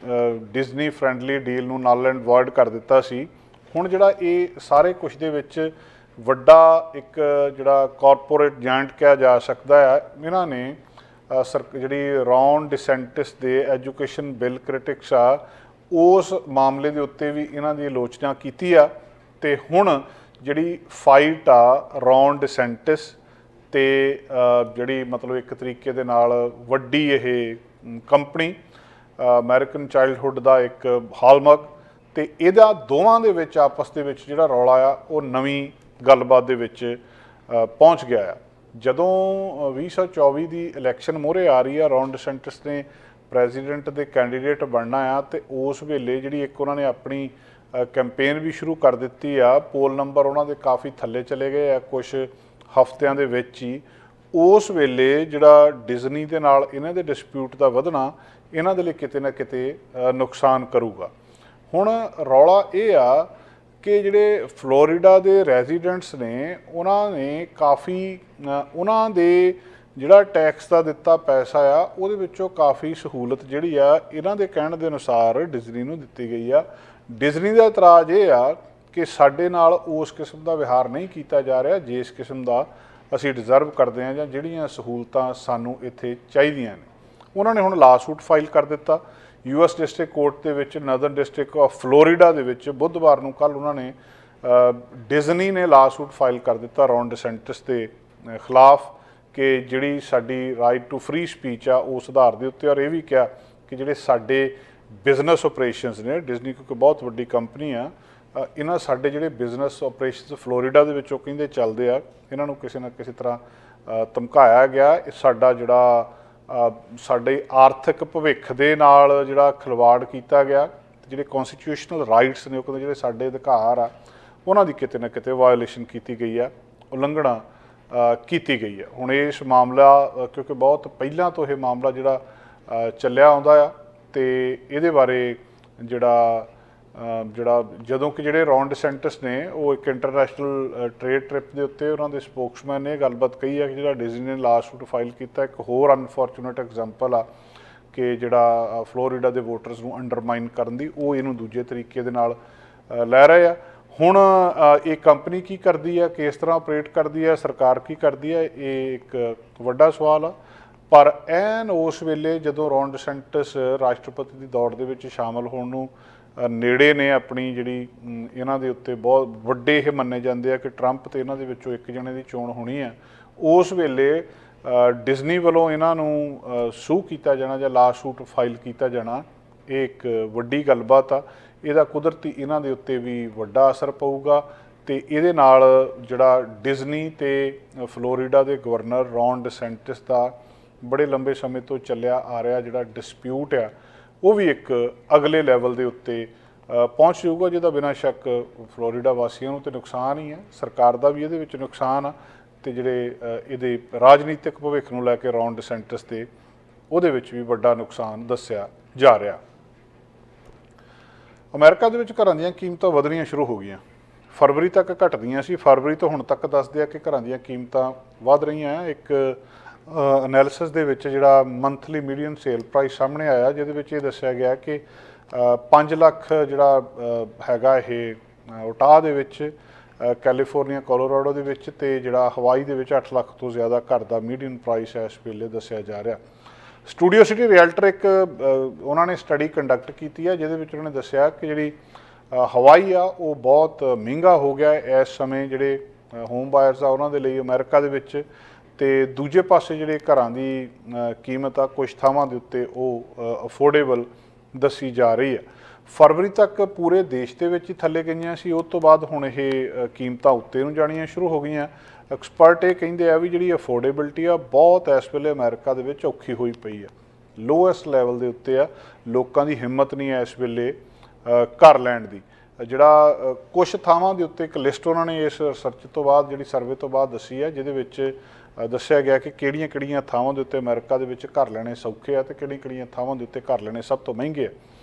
ਡਿਜ਼ਨੀ ਫਰੈਂਡਲੀ ਡੀਲ ਨੂੰ ਨਲ ਐਂਡ ਵੋਇਡ ਕਰ ਦਿੱਤਾ ਸੀ। ਹੁਣ ਜਿਹੜਾ ਇਹ ਸਾਰੇ ਕੁਛ ਦੇ ਵਿੱਚ ਵੱਡਾ ਇੱਕ ਜਿਹੜਾ ਕਾਰਪੋਰੇਟ ਜਾਇੰਟ ਕਿਹਾ ਜਾ ਸਕਦਾ ਆ, ਇਹਨਾਂ ਨੇ ਜਿਹੜੀ ਰੌਨ ਡਿਸੈਂਟਿਸ ਦੇ ਐਜੂਕੇਸ਼ਨ ਬਿੱਲ ਕ੍ਰਿਟਿਕਸ ਆ ਉਸ ਮਾਮਲੇ ਦੇ ਉੱਤੇ ਵੀ ਇਹਨਾਂ ਦੀ ਆਲੋਚਨਾ ਕੀਤੀ ਆ ਤੇ ਹੁਣ ਜਿਹੜੀ ਫਾਈਟ ਆ ਰੌਨ ਡਿਸੈਂਟਿਸ ਤੇ ਜਿਹੜੀ ਮਤਲਬ ਇੱਕ ਤਰੀਕੇ ਦੇ ਨਾਲ ਵੱਡੀ ਇਹ ਕੰਪਨੀ ਅਮਰੀਕਨ ਚਾਈਲਡਹੁੱਡ ਦਾ ਇੱਕ ਹਾਲਮਾਰਕ, ਤੇ ਇਹਦਾ ਦੋਵਾਂ ਦੇ ਵਿੱਚ ਆਪਸ ਦੇ ਵਿੱਚ ਜਿਹੜਾ ਰੌਲਾ ਆ ਉਹ ਨਵੀਂ ਗੱਲਬਾਤ ਦੇ ਵਿੱਚ ਪਹੁੰਚ ਗਿਆ ਆ। ਜਦੋਂ 2024 ਦੀ ਇਲੈਕਸ਼ਨ ਮੂਹਰੇ ਆ ਰਹੀ ਆ, ਰੌਨ ਡਿਸੈਂਟਿਸ ਨੇ ਪ੍ਰੈਜ਼ੀਡੈਂਟ ਦੇ ਕੈਂਡੀਡੇਟ ਬਣਨਾ ਆ, ਤੇ ਉਸ ਵੇਲੇ ਜਿਹੜੀ ਇੱਕ ਉਹਨਾਂ ਨੇ ਆਪਣੀ ਕੈਂਪੇਨ ਵੀ ਸ਼ੁਰੂ ਕਰ ਦਿੱਤੀ ਆ। ਪੋਲ ਨੰਬਰ ਉਹਨਾਂ ਦੇ ਕਾਫੀ ਥੱਲੇ ਚਲੇ ਗਏ ਆ ਕੁਛ ਹਫ਼ਤਿਆਂ ਦੇ ਵਿੱਚ ਹੀ। ਉਸ ਵੇਲੇ ਜਿਹੜਾ ਡਿਜ਼ਨੀ ਦੇ ਨਾਲ ਇਹਨਾਂ ਦੇ ਡਿਸਪਿਊਟ ਦਾ ਵਧਣਾ ਇਹਨਾਂ ਦੇ ਲਈ ਕਿਤੇ ਨਾ ਕਿਤੇ ਨੁਕਸਾਨ ਕਰੂਗਾ। ਹੁਣ ਰੌਲਾ ਇਹ ਆ ਕਿ ਜਿਹੜੇ ਫਲੋਰੀਡਾ ਦੇ ਰੈਜ਼ੀਡੈਂਟਸ ਨੇ ਉਹਨਾਂ ਨੇ ਕਾਫੀ ਉਹਨਾਂ ਦੇ ਜਿਹੜਾ ਟੈਕਸ ਦਾ ਦਿੱਤਾ ਪੈਸਾ ਆ ਉਹਦੇ ਵਿੱਚੋਂ ਕਾਫੀ ਸਹੂਲਤ ਜਿਹੜੀ ਆ ਇਹਨਾਂ ਦੇ ਕਹਿਣ ਦੇ ਅਨੁਸਾਰ ਡਿਜ਼ਨੀ ਨੂੰ ਦਿੱਤੀ ਗਈ ਆ। ਡਿਜ਼ਨੀ ਦਾ ਇਤਰਾਜ਼ ਇਹ ਆ ਕਿ ਸਾਡੇ ਨਾਲ ਉਸ ਕਿਸਮ ਦਾ ਵਿਹਾਰ ਨਹੀਂ ਕੀਤਾ ਜਾ ਰਿਹਾ ਜਿਸ ਕਿਸਮ ਦਾ ਅਸੀਂ ਡਿਜ਼ਰਵ ਕਰਦੇ ਹਾਂ ਜਾਂ ਜਿਹੜੀਆਂ ਸਹੂਲਤਾਂ ਸਾਨੂੰ ਇੱਥੇ ਚਾਹੀਦੀਆਂ ਨੇ। ਉਹਨਾਂ ਨੇ ਹੁਣ ਲਾਸੂਟ ਫਾਈਲ ਕਰ ਦਿੱਤਾ US ਡਿਸਟ੍ਰਿਕਟ ਕੋਰਟ ਦੇ ਵਿੱਚ, ਨਰਦਰਨ ਡਿਸਟ੍ਰਿਕਟ ਆਫ ਫਲੋਰੀਡਾ ਦੇ ਵਿੱਚ। ਬੁੱਧਵਾਰ ਨੂੰ ਕੱਲ੍ਹ ਉਹਨਾਂ ਨੇ ਡਿਜ਼ਨੀ ਨੇ ਲਾਸੂਟ ਫਾਈਲ ਕਰ ਦਿੱਤਾ ਰੌਨ ਡਿਸੈਂਟਿਸ ਦੇ ਖਿਲਾਫ ਕਿ ਜਿਹੜੀ ਸਾਡੀ ਰਾਈਟ ਟੂ ਫਰੀ ਸਪੀਚ ਆ ਉਸ ਆਧਾਰ ਦੇ ਉੱਤੇ, ਔਰ ਇਹ ਵੀ ਕਿਹਾ ਕਿ ਜਿਹੜੇ ਸਾਡੇ ਬਿਜ਼ਨਸ ਆਪਰੇਸ਼ਨਸ ਨੇ, ਡਿਜ਼ਨੀ ਕਿਉਂਕਿ ਬਹੁਤ ਵੱਡੀ ਕੰਪਨੀ ਆ, ਇਹਨਾਂ ਸਾਡੇ ਜਿਹੜੇ ਬਿਜ਼ਨਸ ਆਪਰੇਸ਼ਨਸ ਫਲੋਰੀਡਾ ਦੇ ਵਿੱਚ ਉਹ ਕਹਿੰਦੇ ਚੱਲਦੇ ਆ, ਇਹਨਾਂ ਨੂੰ ਕਿਸੇ ਨਾ ਕਿਸੇ ਤਰ੍ਹਾਂ ਧਮਕਾਇਆ ਗਿਆ। ਇਹ ਸਾਡਾ ਜਿਹੜਾ ਸਾਡੇ ਆਰਥਿਕ ਭਵਿੱਖ ਦੇ ਨਾਲ ਜਿਹੜਾ ਖਿਲਵਾੜ ਕੀਤਾ ਗਿਆ, ਜਿਹੜੇ ਕੌਨਸਟੀਟਿਊਸ਼ਨਲ ਰਾਈਟਸ ਨੇ ਉਹ ਕਹਿੰਦੇ ਜਿਹੜੇ ਸਾਡੇ ਅਧਿਕਾਰ ਆ ਉਹਨਾਂ ਦੀ ਕਿਤੇ ਨਾ ਕਿਤੇ ਵਾਇਓਲੇਸ਼ਨ ਕੀਤੀ ਗਈ ਆ, ਉਲੰਘਣਾ ਕੀਤੀ ਗਈ ਆ। ਹੁਣ ਇਸ ਮਾਮਲਾ ਕਿਉਂਕਿ ਬਹੁਤ ਪਹਿਲਾਂ ਤੋਂ ਇਹ ਮਾਮਲਾ ਜਿਹੜਾ ਚੱਲਿਆ ਆਉਂਦਾ ਆ, ਤੇ ਇਹਦੇ ਬਾਰੇ ਜਿਹੜਾ ਜਦੋਂ ਕਿ ਜਿਹੜੇ ਰੌਨ ਡਿਸੈਂਟਿਸ ਨੇ ਉਹ ਇੱਕ ਇੰਟਰਨੈਸ਼ਨਲ ਟ੍ਰੇਡ ਟ੍ਰਿਪ ਦੇ ਉੱਤੇ ਉਹਨਾਂ ਦੇ ਸਪੋਕਸਮੈਨ ਨੇ ਗੱਲਬਾਤ ਕਹੀ ਹੈ ਕਿ ਜਿਹੜਾ ਡਿਜ਼ਨੀ ਨੇ ਲਾਸੂਟ ਫਾਈਲ ਕੀਤਾ ਇੱਕ ਹੋਰ ਅਨਫੋਰਚੂਨੇਟ ਐਗਜ਼ਾਮਪਲ ਆ ਕਿ ਜਿਹੜਾ ਫਲੋਰੀਡਾ ਦੇ ਵੋਟਰਸ ਨੂੰ ਅੰਡਰਮਾਈਨ ਕਰਨ ਦੀ ਉਹ ਇਹਨੂੰ ਦੂਜੇ ਤਰੀਕੇ ਦੇ ਨਾਲ ਲੈ ਰਹੇ ਆ। ਹੁਣ ਇਹ ਕੰਪਨੀ ਕੀ ਕਰਦੀ ਆ, ਕਿਸ ਤਰ੍ਹਾਂ ਆਪਰੇਟ ਕਰਦੀ ਆ, ਸਰਕਾਰ ਕੀ ਕਰਦੀ ਆ, ਇਹ ਇੱਕ ਵੱਡਾ ਸਵਾਲ ਆ। ਪਰ ਐਨ ਉਸ ਵੇਲੇ ਜਦੋਂ ਰੌਨ ਡਿਸੈਂਟਿਸ ਰਾਸ਼ਟਰਪਤੀ ਦੀ ਦੌੜ ਦੇ ਵਿੱਚ ਸ਼ਾਮਲ ਹੋਣ ਨੂੰ ਨੇੜੇ ਨੇ, ਆਪਣੀ ਜਿਹੜੀ ਇਹਨਾਂ ਦੇ ਉੱਤੇ ਬਹੁਤ ਵੱਡੇ ਇਹ ਮੰਨੇ ਜਾਂਦੇ ਆ ਕਿ ਟਰੰਪ ਤੇ ਇਹਨਾਂ ਦੇ ਵਿੱਚੋਂ ਇੱਕ ਜਣੇ ਦੀ ਚੋਣ ਹੋਣੀ ਆ, ਉਸ ਵੇਲੇ ਡਿਜ਼ਨੀ ਵੱਲੋਂ ਇਹਨਾਂ ਨੂੰ ਸੂ ਕੀਤਾ ਜਾਣਾ ਜਾਂ ਲਾਸੂਟ ਫਾਈਲ ਕੀਤਾ ਜਾਣਾ ਇਹ ਇੱਕ ਵੱਡੀ ਗੱਲਬਾਤ ਆ। ਇਹਦਾ ਕੁਦਰਤੀ ਇਹਨਾਂ ਦੇ ਉੱਤੇ ਵੀ ਵੱਡਾ ਅਸਰ ਪਊਗਾ, ਤੇ ਇਹਦੇ ਨਾਲ ਜਿਹੜਾ ਡਿਜ਼ਨੀ ਤੇ ਫਲੋਰੀਡਾ ਦੇ ਗਵਰਨਰ ਰੌਨ ਡਿਸੈਂਟਿਸ ਦਾ ਬੜੇ ਲੰਬੇ ਸਮੇਂ ਤੋਂ ਚੱਲਿਆ ਆ ਰਿਹਾ ਜਿਹੜਾ ਡਿਸਪਿਊਟ ਆ ਉਹ ਵੀ ਇੱਕ ਅਗਲੇ ਲੈਵਲ ਦੇ ਉੱਤੇ ਪਹੁੰਚ ਜਾਊਗਾ, ਜਿਹਦਾ ਬਿਨਾਂ ਸ਼ੱਕ ਫਲੋਰੀਡਾ ਵਾਸੀਆਂ ਨੂੰ ਤਾਂ ਨੁਕਸਾਨ ਹੀ ਹੈ, ਸਰਕਾਰ ਦਾ ਵੀ ਇਹਦੇ ਵਿੱਚ ਨੁਕਸਾਨ ਆ, ਤੇ ਜਿਹੜੇ ਇਹਦੇ ਰਾਜਨੀਤਿਕ ਭਵਿੱਖ ਨੂੰ ਲੈ ਕੇ ਰੌਨ ਡਿਸੈਂਟਿਸ ਤੇ ਉਹਦੇ ਵਿੱਚ ਵੀ ਵੱਡਾ ਨੁਕਸਾਨ ਦੱਸਿਆ ਜਾ ਰਿਹਾ। ਅਮਰੀਕਾ ਦੇ ਵਿੱਚ ਘਰਾਂ ਦੀਆਂ ਕੀਮਤਾਂ ਵਧਣੀਆਂ ਸ਼ੁਰੂ ਹੋ ਗਈਆਂ। ਫਰਵਰੀ ਤੱਕ ਘਟਦੀਆਂ ਸੀ, ਫਰਵਰੀ ਤੋਂ ਹੁਣ ਤੱਕ ਦੱਸਦੇ ਆ ਕਿ ਘਰਾਂ ਦੀਆਂ ਕੀਮਤਾਂ ਵੱਧ ਰਹੀਆਂ ਆ। ਇੱਕ ਐਨਾਲਿਸਿਸ ਦੇ ਵਿੱਚ ਜਿਹੜਾ ਮੰਥਲੀ ਮੀਡੀਅਨ ਸੇਲ ਪ੍ਰਾਈਸ ਸਾਹਮਣੇ ਆਇਆ, ਜਿਹਦੇ ਵਿੱਚ ਇਹ ਦੱਸਿਆ ਗਿਆ ਕਿ 5 ਲੱਖ ਜਿਹੜਾ ਹੈਗਾ ਇਹ ਉਟਾਹ ਦੇ ਵਿੱਚ, ਕੈਲੀਫੋਰਨੀਆ ਕੋਲੋਰਾਡੋ ਦੇ ਵਿੱਚ, ਤੇ ਜਿਹੜਾ ਹਵਾਈ ਦੇ ਵਿੱਚ 8 ਲੱਖ ਤੋਂ ਜ਼ਿਆਦਾ ਘਰ ਦਾ ਮੀਡੀਅਨ ਪ੍ਰਾਈਸ ਹੈ ਇਸ ਵੇਲੇ ਦੱਸਿਆ ਜਾ ਰਿਹਾ। ਸਟੂਡੀਓ ਸਿਟੀ ਰੀਅਲਟਰ ਇੱਕ ਉਹਨਾਂ ਨੇ ਸਟੱਡੀ ਕੰਡਕਟ ਕੀਤੀ ਹੈ, ਜਿਹਦੇ ਵਿੱਚ ਉਹਨਾਂ ਨੇ ਦੱਸਿਆ ਕਿ ਜਿਹੜੀ ਹਵਾਈ ਆ ਉਹ ਬਹੁਤ ਮਹਿੰਗਾ ਹੋ ਗਿਆ ਇਸ ਸਮੇਂ ਜਿਹੜੇ ਹੋਮ ਬਾਇਰਸ ਆ ਉਹਨਾਂ ਦੇ ਲਈ ਅਮਰੀਕਾ ਦੇ ਵਿੱਚ, ਤੇ ਦੂਜੇ ਪਾਸੇ ਜਿਹੜੇ ਘਰਾਂ ਦੀ ਕੀਮਤ ਆ ਕੁਝ ਥਾਵਾਂ ਦੇ ਉੱਤੇ ਉਹ ਅਫੋਰਡੇਬਲ ਦੱਸੀ ਜਾ ਰਹੀ ਹੈ। ਫਰਵਰੀ ਤੱਕ ਪੂਰੇ ਦੇਸ਼ ਦੇ ਵਿੱਚ ਹੀ ਥੱਲੇ ਗਈਆਂ ਸੀ, ਉਸ ਤੋਂ ਬਾਅਦ ਹੁਣ ਇਹ ਕੀਮਤਾਂ ਉੱਤੇ ਨੂੰ ਜਾਣੀਆਂ ਸ਼ੁਰੂ ਹੋ ਗਈਆਂ। ਐਕਸਪਰਟ ਇਹ ਕਹਿੰਦੇ ਆ ਵੀ ਜਿਹੜੀ ਅਫੋਰਡੇਬਿਲਟੀ ਆ ਬਹੁਤ ਇਸ ਵੇਲੇ ਅਮਰੀਕਾ ਦੇ ਵਿੱਚ ਔਖੀ ਹੋਈ ਪਈ ਆ, ਲੋਐਸਟ ਲੈਵਲ ਦੇ ਉੱਤੇ ਆ, ਲੋਕਾਂ ਦੀ ਹਿੰਮਤ ਨਹੀਂ ਹੈ ਇਸ ਵੇਲੇ ਘਰ ਲੈਣ ਦੀ। ਜਿਹੜਾ ਕੁਝ ਥਾਵਾਂ ਦੇ ਉੱਤੇ ਇੱਕ ਲਿਸਟ ਉਹਨਾਂ ਨੇ ਇਸ ਰਿਸਰਚ ਤੋਂ ਬਾਅਦ ਜਿਹੜੀ ਸਰਵੇ ਤੋਂ ਬਾਅਦ ਦੱਸੀ ਹੈ, ਜਿਹਦੇ ਵਿੱਚ ਦੱਸਿਆ ਗਿਆ ਕਿ ਕਿਹੜੀਆਂ ਥਾਵਾਂ ਦੇ ਉੱਤੇ ਅਮਰੀਕਾ ਦੇ ਵਿੱਚ ਘਰ ਲੈਣੇ ਸੌਖੇ ਆ ਤੇ ਕਿਹੜੀਆਂ ਥਾਵਾਂ ਦੇ ਉੱਤੇ ਘਰ ਲੈਣੇ ਸਭ ਤੋਂ ਮਹਿੰਗੇ ਆ।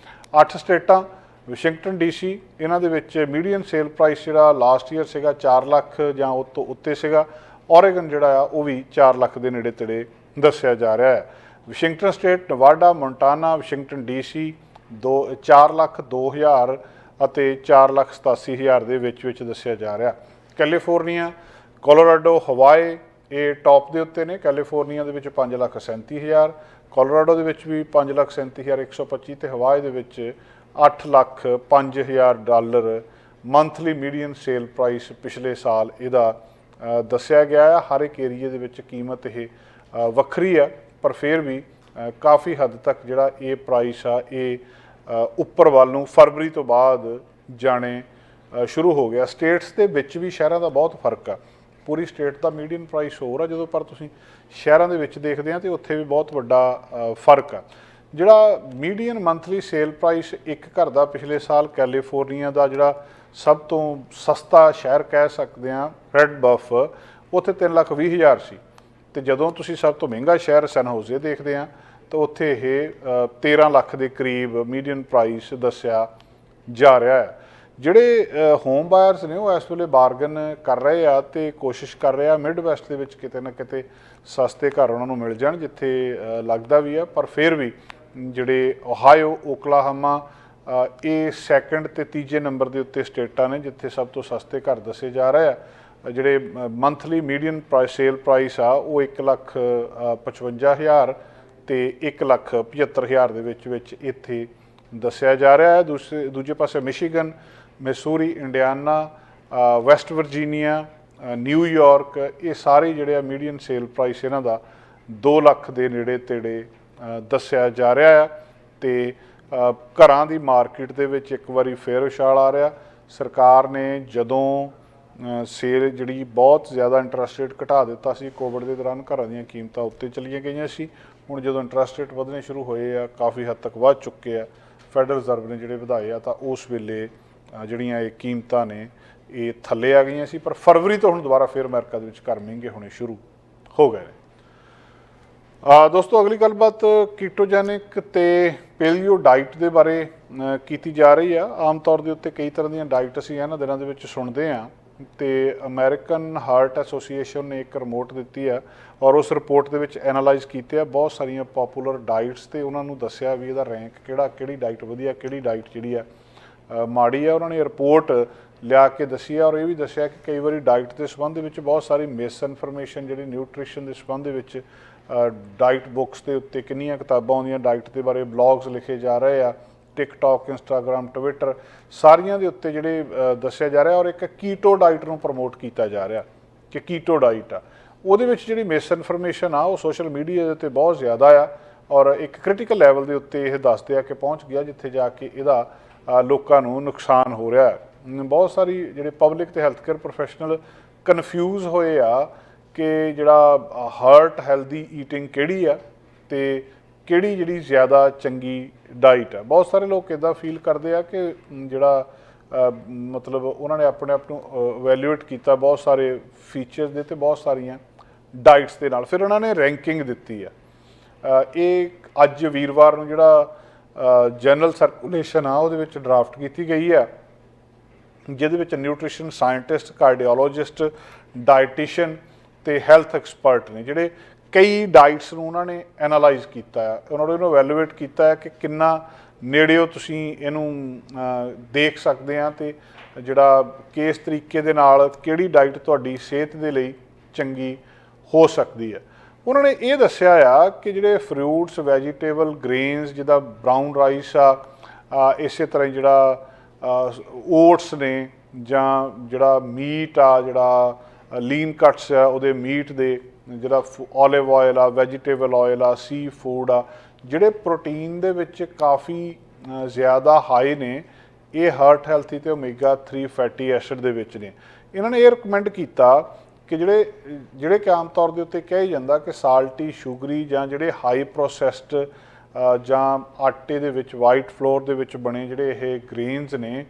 8 ਸਟੇਟਾਂ, ਵਾਸ਼ਿੰਗਟਨ DC, ਇਹਨਾਂ ਦੇ ਵਿੱਚ ਮੀਡੀਅਨ ਸੇਲ ਪ੍ਰਾਈਸ ਜਿਹੜਾ ਲਾਸਟ ਈਅਰ ਸੀਗਾ 4 ਲੱਖ ਜਾਂ ਉਸ ਤੋਂ ਉੱਤੇ ਸੀਗਾ। ਔਰੇਗਨ ਜਿਹੜਾ ਆ ਉਹ ਵੀ 4 ਲੱਖ ਦੇ ਨੇੜੇ ਤੇੜੇ ਦੱਸਿਆ ਜਾ ਰਿਹਾ ਹੈ। Washington state, Nevada, Montana, Washington DC 4 lakh 2,000 ਅਤੇ 4 ਲੱਖ 87,000 ਦੇ ਵਿੱਚ ਦੱਸਿਆ ਜਾ ਰਿਹਾ। ਕੈਲੀਫੋਰਨੀਆ, ਕੋਲੋਰਾਡੋ, ਹਵਾਈ ਇਹ ਟੌਪ ਦੇ ਉੱਤੇ ਨੇ। ਕੈਲੀਫੋਰਨੀਆ ਦੇ ਵਿੱਚ 5 ਲੱਖ 37,000, ਕੋਲੋਰਾਡੋ ਦੇ ਵਿੱਚ ਵੀ 5 ਲੱਖ 37,125 ਤੇ ਹਵਾਈ ਦੇ ਵਿੱਚ 8 lakh 5,000 dollar monthly median sale price ਪਿਛਲੇ ਸਾਲ ਇਹਦਾ ਦੱਸਿਆ ਗਿਆ ਆ। ਹਰ ਇੱਕ ਏਰੀਏ ਦੇ ਵਿੱਚ ਕੀਮਤ ਇਹ ਵੱਖਰੀ ਆ, ਪਰ ਫਿਰ ਵੀ ਕਾਫੀ ਹੱਦ ਤੱਕ ਜਿਹੜਾ ਇਹ ਪ੍ਰਾਈਸ ਆ ਇਹ ਉੱਪਰ ਵੱਲ ਨੂੰ ਫਰਵਰੀ ਤੋਂ ਬਾਅਦ ਜਾਣੇ ਸ਼ੁਰੂ ਹੋ ਗਿਆ। ਸਟੇਟਸ ਦੇ ਵਿੱਚ ਵੀ ਸ਼ਹਿਰਾਂ ਦਾ ਬਹੁਤ ਫਰਕ ਆ। ਪੂਰੀ ਸਟੇਟ ਦਾ ਮੀਡੀਅਨ ਪ੍ਰਾਈਸ ਹੋਰ ਆ, ਜਦੋਂ ਪਰ ਤੁਸੀਂ ਸ਼ਹਿਰਾਂ ਦੇ ਵਿੱਚ ਦੇਖਦੇ ਆ ਤੇ ਉੱਥੇ ਵੀ ਬਹੁਤ ਵੱਡਾ ਫਰਕ ਆ। ਜਿਹੜਾ ਮੀਡੀਅਨ ਮੰਥਲੀ ਸੇਲ ਪ੍ਰਾਈਸ ਇੱਕ ਘਰ ਦਾ ਪਿਛਲੇ ਸਾਲ ਕੈਲੀਫੋਰਨੀਆ ਦਾ ਜਿਹੜਾ ਸਭ ਤੋਂ ਸਸਤਾ ਸ਼ਹਿਰ ਕਹਿ ਸਕਦੇ ਆ ਰੈਡ ਬਫ, ਉੱਥੇ 3,20,000 ਸੀ। ਤੇ ਜਦੋਂ ਤੁਸੀਂ ਸਭ ਤੋਂ ਮਹਿੰਗਾ ਸ਼ਹਿਰ ਸੈਨ ਹੋਜ਼ੇ ਦੇਖਦੇ ਆ ਤਾਂ ਉੱਥੇ ਇਹ 13 ਲੱਖ ਦੇ ਕਰੀਬ ਮੀਡੀਅਨ ਪ੍ਰਾਈਸ ਦੱਸਿਆ ਜਾ ਰਿਹਾ ਹੈ। ਜਿਹੜੇ ਹੋਮ ਬਾਇਰਸ ਨੇ ਉਹ ਇਸ ਵੇਲੇ ਬਾਰਗਨ ਕਰ ਰਹੇ ਆ ਤੇ ਕੋਸ਼ਿਸ਼ ਕਰ ਰਹੇ ਆ ਮਿਡ ਵੈਸਟ ਦੇ ਵਿੱਚ ਕਿਤੇ ਨਾ ਕਿਤੇ ਸਸਤੇ ਘਰ ਉਹਨਾਂ ਨੂੰ ਮਿਲ ਜਾਣ, ਜਿੱਥੇ ਲੱਗਦਾ ਵੀ ਆ। ਪਰ ਫਿਰ ਵੀ ਜਿਹੜੇ ਓਹਾਇਓ, ਓਕਲਾਹਾਮਾ, ਇਹ ਸੈਕੰਡ ਤੇ ਤੀਜੇ ਨੰਬਰ ਦੇ ਉੱਤੇ ਸਟੇਟਾਂ ਨੇ ਜਿੱਥੇ ਸਭ ਤੋਂ ਸਸਤੇ ਘਰ ਦੱਸੇ ਜਾ ਰਹੇ ਆ। ਜਿਹੜੇ ਮੰਥਲੀ ਮੀਡੀਅਨ ਸੇਲ ਪ੍ਰਾਈਸ ਆ ਉਹ 1,55,000 ਤੇ 1,75,000 ਦੇ ਵਿੱਚ ਇੱਥੇ ਦੱਸਿਆ ਜਾ ਰਿਹਾ ਹੈ। ਦੂਜੇ ਪਾਸੇ ਮਿਸ਼ੀਗਨ, ਮੈਸੂਰੀ, ਇੰਡੀਆਨਾ, ਵੈਸਟ ਵਰਜੀਨੀਆ, ਨਿਊਯਾਰਕ, ਇਹ ਸਾਰੇ ਜਿਹੜੇ ਆ ਮੀਡੀਅਨ ਸੇਲ ਪ੍ਰਾਈਸ ਇਹਨਾਂ ਦਾ 2 ਲੱਖ ਦੇ ਨੇੜੇ ਤੇੜੇ ਦੱਸਿਆ ਜਾ ਰਿਹਾ ਆ। ਤੇ ਘਰਾਂ ਦੀ ਮਾਰਕੀਟ ਦੇ ਵਿੱਚ ਇੱਕ ਵਾਰੀ ਫੇਰ ਉਛਾਲ ਆ ਰਿਹਾ। ਸਰਕਾਰ ਨੇ ਜਦੋਂ ਸੇਲ ਜਿਹੜੀ ਬਹੁਤ ਜ਼ਿਆਦਾ ਇੰਟਰਸਟ ਰੇਟ ਘਟਾ ਦਿੱਤਾ ਸੀ ਕੋਵਿਡ ਦੇ ਦੌਰਾਨ, ਘਰਾਂ ਦੀਆਂ ਕੀਮਤਾਂ ਉੱਤੇ ਚਲੀਆਂ ਗਈਆਂ ਸੀ। ਹੁਣ ਜਦੋਂ ਇੰਟਰਸਟ ਰੇਟ ਵਧਣੇ ਸ਼ੁਰੂ ਹੋਏ ਆ, ਕਾਫੀ ਹੱਦ ਤੱਕ ਵੱਧ ਚੁੱਕੇ ਆ, ਫੈਡਰਲ ਰਿਜ਼ਰਵ ਨੇ ਜਿਹੜੇ ਵਧਾਏ ਆ, ਤਾਂ ਉਸ ਵੇਲੇ ਜਿਹੜੀਆਂ ਇਹ ਕੀਮਤਾਂ ਨੇ ਇਹ ਥੱਲੇ ਆ ਗਈਆਂ ਸੀ। ਪਰ ਫਰਵਰੀ ਤੋਂ ਹੁਣ ਦੁਬਾਰਾ ਫਿਰ ਅਮਰੀਕਾ ਦੇ ਵਿੱਚ ਘਰ ਮਹਿੰਗੇ ਹੋਣੇ ਸ਼ੁਰੂ ਹੋ ਗਏ ਨੇ। ਦੋਸਤੋ, ਅਗਲੀ ਗੱਲਬਾਤ ਕੀਟੋਜੈਨਿਕ ਤੇ ਪੈਲੀਓ ਡਾਈਟ ਦੇ ਬਾਰੇ ਕੀਤੀ ਜਾ ਰਹੀ ਆ। ਆਮ ਤੌਰ ਦੇ ਉੱਤੇ ਕਈ ਤਰ੍ਹਾਂ ਦੀਆਂ ਡਾਈਟ ਅਸੀਂ ਇਹਨਾਂ ਦਿਨਾਂ ਦੇ ਵਿੱਚ ਸੁਣਦੇ ਹਾਂ, ਤੇ ਅਮਰੀਕਨ ਹਾਰਟ ਐਸੋਸੀਏਸ਼ਨ ਨੇ ਇੱਕ ਰਿਪੋਰਟ ਦਿੱਤੀ ਆ ਔਰ ਉਸ ਰਿਪੋਰਟ ਦੇ ਵਿੱਚ ਐਨਾਲਾਈਜ਼ ਕੀਤੇ ਆ ਬਹੁਤ ਸਾਰੀਆਂ ਪੋਪੂਲਰ ਡਾਈਟਸ, ਤੇ ਉਹਨਾਂ ਨੂੰ ਦੱਸਿਆ ਵੀ ਇਹਦਾ ਰੈਂਕ ਕਿਹੜੀ ਡਾਈਟ ਵਧੀਆ, ਕਿਹੜੀ ਡਾਈਟ ਜਿਹੜੀ ਆ ਮਾੜੀ ਆ। ਉਹਨਾਂ ਨੇ ਰਿਪੋਰਟ ਲਿਆ ਕੇ ਦੱਸੀ ਆ ਔਰ ਇਹ ਵੀ ਦੱਸਿਆ ਕਿ ਕਈ ਵਾਰੀ ਡਾਈਟ ਦੇ ਸੰਬੰਧ ਦੇ ਵਿੱਚ ਬਹੁਤ ਸਾਰੀ ਮਿਸ ਇਨਫੋਰਮੇਸ਼ਨ ਜਿਹੜੀ ਨਿਊਟ੍ਰੀਸ਼ਨ ਦੇ ਸੰਬੰਧ ਦੇ ਵਿੱਚ ਡਾਈਟ ਬੁੱਕਸ ਦੇ ਉੱਤੇ ਕਿੰਨੀਆਂ ਕਿਤਾਬਾਂ ਆਉਂਦੀਆਂ ਡਾਈਟ ਦੇ ਬਾਰੇ, ਬਲੌਗਸ ਲਿਖੇ ਜਾ ਰਹੇ ਆ, ਟਿਕਟੌਕ, ਇੰਸਟਾਗ੍ਰਾਮ, ਟਵਿੱਟਰ, ਸਾਰੀਆਂ ਦੇ ਉੱਤੇ ਜਿਹੜੇ ਦੱਸਿਆ ਜਾ ਰਿਹਾ। ਔਰ ਇੱਕ ਕੀਟੋ ਡਾਈਟ ਨੂੰ ਪ੍ਰਮੋਟ ਕੀਤਾ ਜਾ ਰਿਹਾ ਕਿ ਕੀਟੋ ਡਾਈਟ ਆ, ਉਹਦੇ ਵਿੱਚ ਜਿਹੜੀ ਮਿਸ ਇਨਫੋਰਮੇਸ਼ਨ ਆ ਉਹ ਸੋਸ਼ਲ ਮੀਡੀਆ ਦੇ ਉੱਤੇ ਬਹੁਤ ਜ਼ਿਆਦਾ ਆ ਔਰ ਇੱਕ ਕ੍ਰਿਟੀਕਲ ਲੈਵਲ ਦੇ ਉੱਤੇ ਇਹ ਦੱਸਦੇ ਆ ਕਿ ਪਹੁੰਚ ਗਿਆ ਜਿੱਥੇ ਜਾ ਕੇ ਇਹਦਾ ਲੋਕਾਂ ਨੂੰ ਨੁਕਸਾਨ ਹੋ ਰਿਹਾ ਹੈ। ਬਹੁਤ ਸਾਰੀ ਜਿਹੜੇ ਪਬਲਿਕ ਤੇ ਹੈਲਥ ਕੇਅਰ ਪ੍ਰੋਫੈਸ਼ਨਲ ਕਨਫਿਊਜ਼ ਹੋਏ ਆ ਕਿ ਜਿਹੜਾ ਹਾਰਟ ਹੈਲਦੀ ਈਟਿੰਗ ਕਿਹੜੀ ਆ ਤੇ ਕਿਹੜੀ ਜਿਹੜੀ ਜ਼ਿਆਦਾ ਚੰਗੀ ਡਾਈਟ ਆ। ਬਹੁਤ ਸਾਰੇ ਲੋਕ ਇੱਦਾਂ ਫੀਲ ਕਰਦੇ ਆ ਕਿ ਜਿਹੜਾ ਮਤਲਬ ਉਹਨਾਂ ਨੇ ਆਪਣੇ ਆਪ ਨੂੰ ਇਵੈਲੂਏਟ ਕੀਤਾ ਬਹੁਤ ਸਾਰੇ ਫੀਚਰਸ ਦੇ ਤੇ ਬਹੁਤ ਸਾਰੀਆਂ ਡਾਈਟਸ ਦੇ ਨਾਲ, ਫਿਰ ਉਹਨਾਂ ਨੇ ਰੈਂਕਿੰਗ ਦਿੱਤੀ ਆ। ਇਹ ਅੱਜ ਵੀਰਵਾਰ ਨੂੰ ਜਿਹੜਾ ਜਨਰਲ ਸਰਕੂਲੇਸ਼ਨ ਆ ਉਹਦੇ ਵਿੱਚ ਡਰਾਫਟ ਕੀਤੀ ਗਈ ਆ, ਜਿਹਦੇ ਵਿੱਚ ਨਿਊਟ੍ਰੀਸ਼ਨ ਸਾਇੰਟਿਸਟ, ਕਾਰਡੀਓਲੋਜਿਸਟ, ਡਾਇਟੀਸ਼ੀਅਨ ਤੇ ਹੈਲਥ ਐਕਸਪਰਟ ਨੇ ਜਿਹੜੇ ਕਈ ਡਾਈਟਸ ਨੂੰ ਉਹਨਾਂ ਨੇ ਐਨਾਲਾਈਜ਼ ਕੀਤਾ ਹੈ। ਉਹਨਾਂ ਨੇ ਇਹਨੂੰ ਇਵੈਲੂਏਟ ਕੀਤਾ ਹੈ ਕਿ ਕਿੰਨਾ ਨੇੜਿਓ ਤੁਸੀਂ ਇਹਨੂੰ ਦੇਖ ਸਕਦੇ ਆ ਤੇ ਜਿਹੜਾ ਕਿਸ ਤਰੀਕੇ ਦੇ ਨਾਲ ਕਿਹੜੀ ਡਾਈਟ ਤੁਹਾਡੀ ਸਿਹਤ ਦੇ ਲਈ ਚੰਗੀ ਹੋ ਸਕਦੀ ਹੈ। ਉਹਨਾਂ ਨੇ ਇਹ ਦੱਸਿਆ ਆ ਕਿ ਜਿਹੜੇ ਫਰੂਟਸ, ਵੈਜੀਟੇਬਲ, ਗ੍ਰੇਨਸ, ਜਿੱਦਾਂ ਬਰਾਊਨ ਰਾਈਸ ਆ, ਇਸੇ ਤਰ੍ਹਾਂ ਜਿਹੜਾ ਓਟਸ ਨੇ, ਜਾਂ ਜਿਹੜਾ ਮੀਟ ਆ, ਜਿਹੜਾ ਲੀਨ ਕੱਟਸ ਆ ਉਹਦੇ ਮੀਟ ਦੇ, ਜਿਹੜਾ ਓਲਿਵ ਆਇਲ ਆ, ਵੈਜੀਟੇਬਲ ਆਇਲ ਆ, ਸੀ ਫੂਡ ਆ, ਜਿਹੜੇ ਪ੍ਰੋਟੀਨ ਦੇ ਵਿੱਚ ਕਾਫੀ ਜ਼ਿਆਦਾ ਹਾਈ ਨੇ, ਇਹ ਹਾਰਟ ਹੈਲਥੀ ਤੇ ਓਮੇਗਾ 3 ਫੈਟੀ ਐਸਿਡ ਦੇ ਵਿੱਚ ਨੇ। ਇਹਨਾਂ ਨੇ ਇਹ ਰਿਕਮੈਂਡ ਕੀਤਾ ਕਿ ਜਿਹੜੇ ਕਿ ਆਮ ਤੌਰ ਦੇ ਉੱਤੇ ਕਿਹਾ ਹੀ ਜਾਂਦਾ ਕਿ ਸਾਲਟੀ, ਸ਼ੂਗਰੀ ਜਾਂ ਜਿਹੜੇ ਹਾਈ ਪ੍ਰੋਸੈਸਡ ਜਾਂ ਆਟੇ ਦੇ ਵਿੱਚ ਵਾਈਟ ਫਲੋਰ ਦੇ ਵਿੱਚ ਬਣੇ ਜਿਹੜੇ ਇਹ ਗ੍ਰੇਨਸ ਨੇ,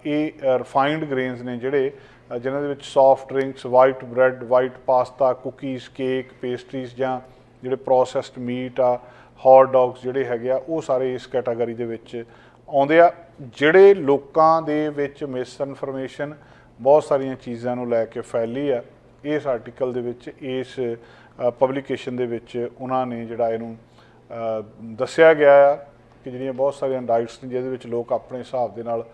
ਇਹ ਰਿਫਾਈਨਡ ਗ੍ਰੇਨਸ ਨੇ ਜਿਹੜੇ ਜਿਨ੍ਹਾਂ ਦੇ ਵਿੱਚ soft drinks, white bread, white pasta, cookies, cake, pastries ਜਾਂ ਜਿਹੜੇ ਪ੍ਰੋਸੈਸਡ ਮੀਟ ਆ, ਹੌਟ ਡੌਗਸ ਜਿਹੜੇ ਹੈਗੇ ਆ, ਉਹ ਸਾਰੇ ਇਸ ਕੈਟਾਗਰੀ ਦੇ ਵਿੱਚ ਆਉਂਦੇ ਆ। ਜਿਹੜੇ ਲੋਕਾਂ ਦੇ ਵਿੱਚ ਮਿਸ ਇਨਫੋਰਮੇਸ਼ਨ ਬਹੁਤ ਸਾਰੀਆਂ ਚੀਜ਼ਾਂ ਨੂੰ ਲੈ ਕੇ ਫੈਲੀ ਆ, ਇਸ ਆਰਟੀਕਲ ਦੇ ਵਿੱਚ, ਇਸ ਪਬਲੀਕੇਸ਼ਨ ਦੇ ਵਿੱਚ ਉਹਨਾਂ ਨੇ ਜਿਹੜਾ ਇਹਨੂੰ ਦੱਸਿਆ ਗਿਆ ਆ ਕਿ ਜਿਹੜੀਆਂ ਬਹੁਤ ਸਾਰੀਆਂ ਡਾਈਟਸ ਨੇ ਜਿਹਦੇ ਵਿੱਚ ਲੋਕ ਆਪਣੇ ਹਿਸਾਬ ਦੇ ਨਾਲ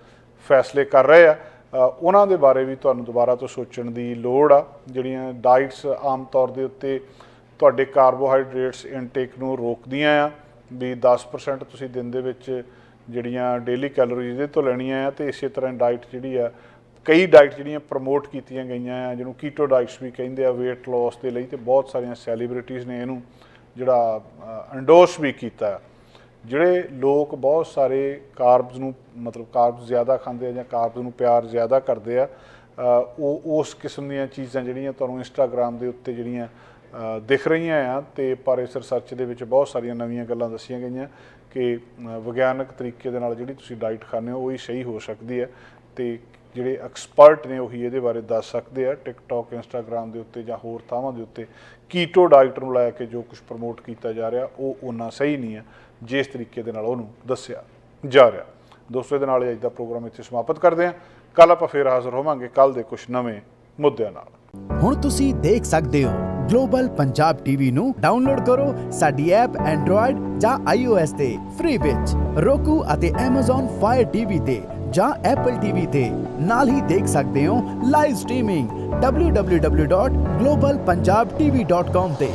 ਫੈਸਲੇ ਕਰ ਰਹੇ ਆ, ਉਹਨਾਂ ਦੇ ਬਾਰੇ ਵੀ ਤੁਹਾਨੂੰ ਦੁਬਾਰਾ ਤੋਂ ਸੋਚਣ ਦੀ ਲੋੜ ਆ। ਜਿਹੜੀਆਂ ਡਾਈਟਸ ਆਮ ਤੌਰ ਦੇ ਉੱਤੇ ਤੁਹਾਡੇ ਕਾਰਬੋਹਾਈਡਰੇਟਸ ਇਨਟੇਕ ਨੂੰ ਰੋਕਦੀਆਂ ਆ, ਵੀ 10% ਤੁਸੀਂ ਦਿਨ ਦੇ ਵਿੱਚ ਜਿਹੜੀਆਂ ਡੇਲੀ ਕੈਲੋਰੀਜ਼ ਇਹਦੇ ਤੋਂ ਲੈਣੀਆਂ ਆ, ਤੇ ਇਸੇ ਤਰ੍ਹਾਂ ਡਾਈਟ ਜਿਹੜੀ ਆ, ਕਈ ਡਾਈਟ ਜਿਹੜੀਆਂ ਪ੍ਰਮੋਟ ਕੀਤੀਆਂ ਗਈਆਂ ਆ, ਜਿਹਨੂੰ ਕੀਟੋ ਡਾਈਟਸ ਵੀ ਕਹਿੰਦੇ ਆ ਵੇਟ ਲਾਸ ਦੇ ਲਈ, ਤੇ ਬਹੁਤ ਸਾਰੀਆਂ ਸੈਲੀਬ੍ਰਿਟੀਜ਼ ਨੇ ਇਹਨੂੰ ਜਿਹੜਾ ਐਂਡੋਰਸ ਵੀ ਕੀਤਾ। ਜਿਹੜੇ ਲੋਕ ਬਹੁਤ ਸਾਰੇ ਕਾਰਬਸ ਨੂੰ ਮਤਲਬ ਕਾਰਬਸ ਜ਼ਿਆਦਾ ਖਾਂਦੇ ਆ ਜਾਂ ਕਾਰਬਸ ਨੂੰ ਪਿਆਰ ਜ਼ਿਆਦਾ ਕਰਦੇ ਆ, ਉਹ ਉਸ ਕਿਸਮ ਦੀਆਂ ਚੀਜ਼ਾਂ ਜਿਹੜੀਆਂ ਤੁਹਾਨੂੰ ਇੰਸਟਾਗ੍ਰਾਮ ਦੇ ਉੱਤੇ ਜਿਹੜੀਆਂ ਦਿਖ ਰਹੀਆਂ ਆ। ਤੇ ਪਰ ਇਸ ਰਿਸਰਚ ਦੇ ਵਿੱਚ ਬਹੁਤ ਸਾਰੀਆਂ ਨਵੀਆਂ ਗੱਲਾਂ ਦੱਸੀਆਂ ਗਈਆਂ ਕਿ ਵਿਗਿਆਨਕ ਤਰੀਕੇ ਦੇ ਨਾਲ ਜਿਹੜੀ ਤੁਸੀਂ ਡਾਈਟ ਖਾਂਦੇ ਹੋ ਉਹੀ ਸਹੀ ਹੋ ਸਕਦੀ ਹੈ, ਤੇ ਜਿਹੜੇ ਐਕਸਪਰਟ ਨੇ ਉਹੀ ਇਹਦੇ ਬਾਰੇ ਦੱਸ ਸਕਦੇ ਆ। ਟਿਕਟੋਕ, ਇੰਸਟਾਗ੍ਰਾਮ ਦੇ ਉੱਤੇ ਜਾਂ ਹੋਰ ਥਾਵਾਂ ਦੇ ਉੱਤੇ ਕੀਟੋ ਡਾਈਟ ਨੂੰ ਲੈ ਕੇ ਜੋ ਕੁਝ ਪ੍ਰਮੋਟ ਕੀਤਾ ਜਾ ਰਿਹਾ ਉਹ ਓਨਾ ਸਹੀ ਨਹੀਂ ਹੈ ਜਿਸ ਤਰੀਕੇ ਦੇ ਨਾਲ ਉਹਨੂੰ ਦੱਸਿਆ ਜਾ ਰਿਹਾ। ਦੋਸਤੋ, ਇਹਦੇ ਨਾਲ ਅੱਜ ਦਾ ਪ੍ਰੋਗਰਾਮ ਇੱਥੇ ਸਮਾਪਤ ਕਰਦੇ ਹਾਂ। ਕੱਲ੍ਹ ਆਪਾਂ ਫੇਰ ਹਾਜ਼ਰ ਹੋਵਾਂਗੇ ਕੱਲ੍ਹ ਦੇ ਕੁਝ ਨਵੇਂ ਮੁੱਦਿਆਂ ਨਾਲ। ਹੁਣ ਤੁਸੀਂ ਦੇਖ ਸਕਦੇ ਹੋ ਗਲੋਬਲ ਪੰਜਾਬ ਟੀਵੀ ਨੂੰ ਡਾਊਨਲੋਡ ਕਰੋ ਸਾਡੀ ਐਪ ਐਂਡਰੋਇਡ ਜਾਂ iOS ਤੇ ਫ੍ਰੀ ਵਿੱਚ, roku ਅਤੇ Amazon Fire TV ਤੇ ਜਾਂ Apple TV ਤੇ। ਨਾਲ ਹੀ ਦੇਖ ਸਕਦੇ ਹੋ ਲਾਈਵ ਸਟ੍ਰੀਮਿੰਗ www.globalpunjabtv.com ਤੇ।